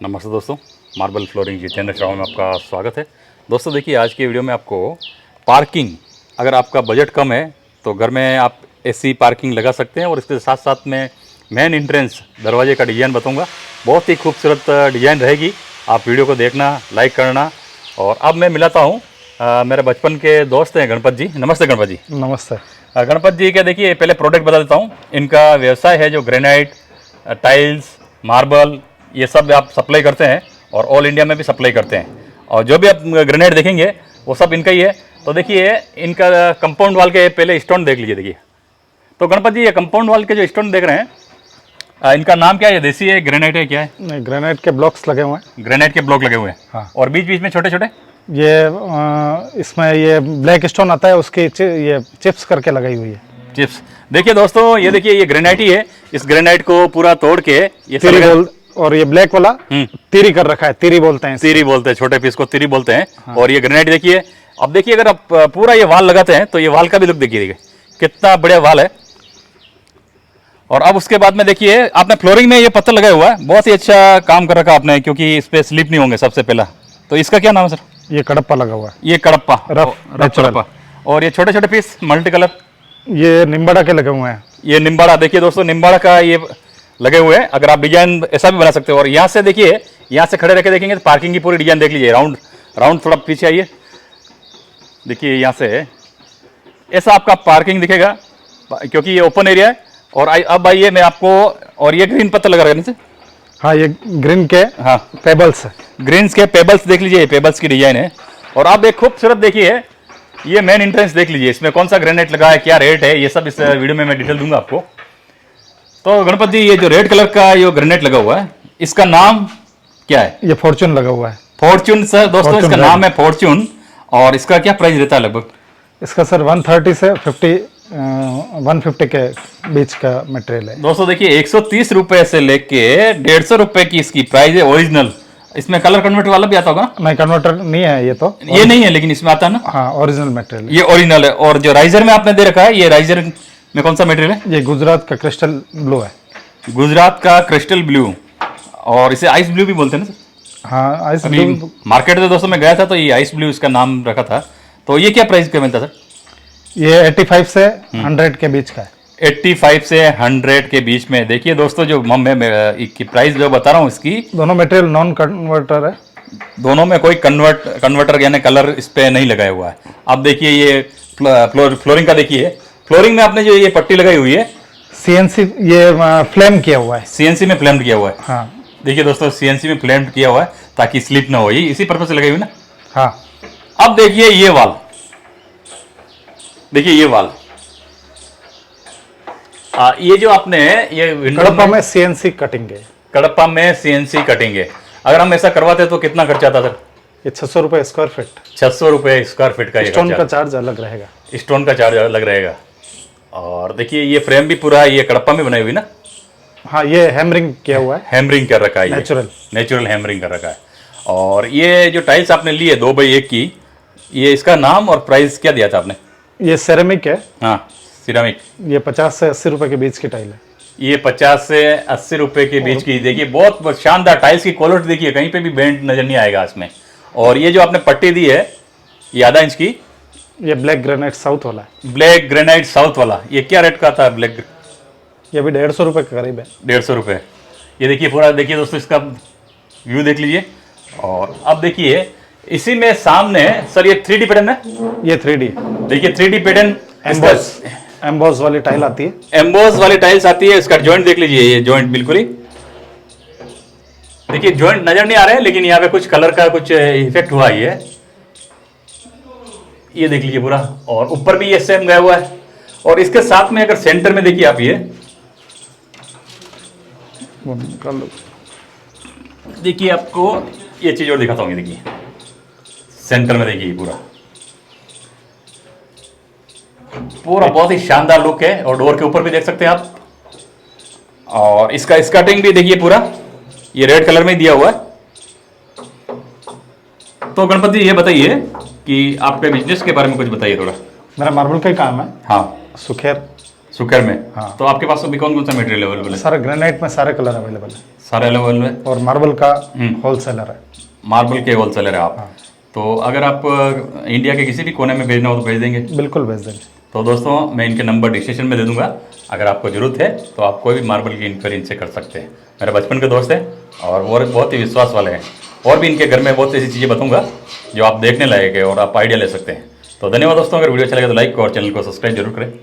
नमस्ते दोस्तों, marble flooring Jitendra Shravan में आपका स्वागत है। दोस्तों देखिए, आज के वीडियो में आपको पार्किंग, अगर आपका बजट कम है तो घर में आप ऐसी पार्किंग लगा सकते हैं और इसके साथ साथ में मेन एंट्रेंस दरवाजे का डिज़ाइन बताऊंगा। बहुत ही खूबसूरत डिज़ाइन रहेगी। आप वीडियो को देखना, लाइक करना। और अब मैं मिलाता हूँ मेरे बचपन के दोस्त हैं गणपत जी। नमस्ते गणपत जी। नमस्ते। गणपत जी का देखिए, पहले प्रोडक्ट बता देता हूँ। इनका व्यवसाय है जो ग्रेनाइट, टाइल्स, मार्बल, ये सब आप सप्लाई करते हैं और ऑल इंडिया में भी सप्लाई करते हैं। और जो भी आप ग्रेनाइट देखेंगे वो सब इनका ही है। तो देखिए, इनका कंपाउंड वाल के पहले स्टोन देख लीजिए। देखिए तो गणपत जी, ये कंपाउंड वाल के जो स्टोन देख रहे हैं, इनका नाम क्या है? देसी है, ग्रेनाइट है, क्या है? नहीं, ग्रेनाइट के ब्लॉक्स लगे हुए हैं। ग्रेनाइट के ब्लॉक लगे हुए हैं। हाँ। और बीच बीच में छोटे छोटे ये इसमें ये ब्लैक स्टोन आता है, उसकी ये चिप्स करके लगाई हुई है चिप्स। देखिए दोस्तों, ये देखिए, ये ग्रेनाइट ही है। इस ग्रेनाइट को पूरा तोड़ के ये और ये ब्लैक वाला तिरी कर रखा है। तिरी बोलते हैं, तिरी बोलते हैं, छोटे पीस को तिरी बोलते हैं। हाँ। और ये ग्रेनाइट देखिए, अब देखिए, अगर आप पूरा ये वाल लगाते हैं तो ये वाल का भी लुक देखिए, कितना बढ़िया वाल है। और अब उसके बाद में देखिए, आपने फ्लोरिंग में ये पत्थर लगाया हुआ है, बहुत ही अच्छा काम कर रखा आपने, क्योंकि इस पे स्लिप नहीं होंगे सबसे पहला। तो इसका क्या नाम है सर? ये कडप्पा लगा हुआ है। ये कडप्पा, रफ कडप्पा। और ये छोटे छोटे पीस मल्टी कलर, ये निम्बाड़ा के लगे हुए हैं। ये निम्बाड़ा, देखिए दोस्तों, निम्बाड़ा का ये लगे हुए हैं। अगर आप डिजाइन ऐसा भी बना सकते हो। और यहाँ से देखिए, यहाँ से खड़े रह के देखेंगे तो पार्किंग की पूरी डिजाइन देख लीजिए। राउंड राउंड थोड़ा पीछे आइए, देखिए यहाँ से ऐसा आपका पार्किंग दिखेगा, क्योंकि ये ओपन एरिया है। और अब आइए मैं आपको, और ये ग्रीन पत्थर लगा रहा है नीचे। हाँ, ये ग्रीन के हाँ पेबल्स है। ग्रीन्स के पेबल्स देख लीजिए, पेबल्स की डिजाइन है। और आप एक खूबसूरत देखिए, ये मेन एंट्रेंस देख लीजिए, इसमें कौन सा ग्रेनाइट लगा है, क्या रेट है, ये सब इस वीडियो में मैं डिटेल दूंगा आपको। तो गणपत जी, ये जो रेड कलर का ये ग्रेनाइट लगा हुआ है, इसका नाम क्या है? ये फॉर्च्यून लगा हुआ है। फॉर्च्यून सर, दोस्तों इसका नाम है फॉर्च्यून। और इसका क्या प्राइस रहता है लगभग? इसका सर 130 से 150 के बीच का मटेरियल है। दोस्तों देखिए, 130 रुपए से लेके 150 रुपए की इसकी प्राइस है, ओरिजिनल। इसमें कलर कन्वर्टर वाला भी आता होगा? नहीं, कन्वर्टर नहीं है ये तो। ये नहीं है, लेकिन इसमें आता है ना। हाँ, ओरिजिनल मटेरियल, ये ओरिजिनल है। और जो राइजर में आपने दे रखा है, ये राइजर में कौन सा मटेरियल है? ये गुजरात का क्रिस्टल ब्लू है। गुजरात का क्रिस्टल ब्लू, और इसे आइस ब्लू भी बोलते हैं ना सर? हाँ, आइस अभी ब्लू। मार्केट में दोस्तों मैं गया था तो ये आइस ब्लू इसका नाम रखा था। तो ये क्या प्राइस का मिलता सर? ये 85 से 100 के बीच का है। 85 से 100 के बीच में। देखिए दोस्तों, जो मैं प्राइस जो बता रहा हूँ इसकी, दोनों मटेरियल नॉन कन्वर्टर है। दोनों में कोई कन्वर्टर यानी कलर इस पे नहीं लगाया हुआ है। अब देखिए, ये फ्लोरिंग का देखिए, फ्लोरिंग में आपने जो ये पट्टी लगाई हुई है, सीएनसी, ये फ्लेम किया हुआ है। सीएनसी में फ्लेम्ड किया हुआ है। हाँ, देखिए दोस्तों, सीएनसी में फ्लेम्ड किया हुआ है ताकि स्लिप ना हो, ये इसी पर्पज से लगाई हुई ना। हाँ। अब देखिए ये वाल, देखिए ये वाल, ये जो आपने ये कडप्पा में सीएनसी कटिंग है। कडप्पा में सीएनसी कटिंग है। अगर हम ऐसा करवाते तो कितना खर्चा आता सर? ये 600 रुपये स्क्वायर फीट। 600 रुपये स्क्वायर फीट का स्टोन का चार्ज अलग रहेगा। स्टोन का चार्ज अलग रहेगा। और देखिए, ये फ्रेम भी पूरा ये कडप्पा में बनाई हुई ना। हाँ, ये हैमरिंग किया हुआ है। हैमरिंग कर रखा है, नेचुरल हैमरिंग कर रखा है। और ये जो टाइल्स आपने ली है 2x1 की, ये इसका नाम और प्राइस क्या दिया था आपने? ये सेरेमिक है। हाँ, सिरामिक। ये 50 से 80 रुपए के बीच की टाइल है। ये 50 से 80 रुपए के बीच की। देखिए, बहुत शानदार टाइल्स की क्वालिटी देखिए, कहीं पे भी बेंड नजर नहीं आएगा इसमें। और ये जो आपने पट्टी दी है, ये आधा इंच की, ये ब्लैक ग्रेनाइट साउथ वाला है। ब्लैक ग्रेनाइट साउथ वाला, ये क्या रेट का था ब्लैक? ये भी 150 रुपए के करीब है। 150 रुपए। ये देखिए पूरा, देखिए दोस्तों, इसका व्यू देख लीजिए। और अब देखिए, इसी में सामने सर ये 3D पैटर्न है। ये 3D, देखिए 3D पैटर्न, एम्बोस वाली टाइल आती है। एम्बोस वाली टाइल्स आती है। इसका जॉइंट देख लीजिए, ये जॉइंट बिल्कुल ही, देखिए जॉइंट नजर नहीं आ रहे हैं, लेकिन यहाँ पे कुछ कलर का कुछ इफेक्ट हुआ ही है। ये देख लीजिए पूरा, और ऊपर भी ये सेम गया हुआ है। और इसके साथ में अगर सेंटर में देखिए आप, ये देखिए, आपको ये चीज और दिखाता हूँ। देखिए सेंटर में देखिए पूरा बहुत ही शानदार लुक है। और डोर के ऊपर भी देख सकते हैं आप। और इसका स्कर्टिंग भी देखिए पूरा, ये रेड कलर में दिया हुआ है। तो गणपत जी, ये बताइए कि आपके बिजनेस के बारे में कुछ बताइए थोड़ा। मेरा मार्बल का ही काम है। हाँ, सुखेर सुकर में। हाँ। तो आपके पास अभी कौन कौन सा मटेरियल अवेलेबल है? सर ग्रेनाइट में सारे कलर अवेलेबल है सारे अवेलेबल है। और मार्बल का होलसेलर है। मार्बल के होलसेलर है आप। तो अगर आप इंडिया के किसी भी कोने में भेजना हो तो भेज देंगे? बिल्कुल भेज देंगे। तो दोस्तों मैं इनके नंबर डिस्क्रिप्शन में दे दूंगा, अगर आपको ज़रूरत है तो आप कोई भी मार्बल की इंक्वायरी इनसे कर सकते हैं। मेरे बचपन के दोस्त हैं और वो बहुत ही विश्वास वाले हैं। और भी इनके घर में बहुत ऐसी चीज़ें बताऊंगा जो आप देखने लायक है और आप आइडिया ले सकते हैं। तो धन्यवाद दोस्तों, अगर वीडियो अच्छा लगे तो लाइक और चैनल को सब्सक्राइब जरूर करें।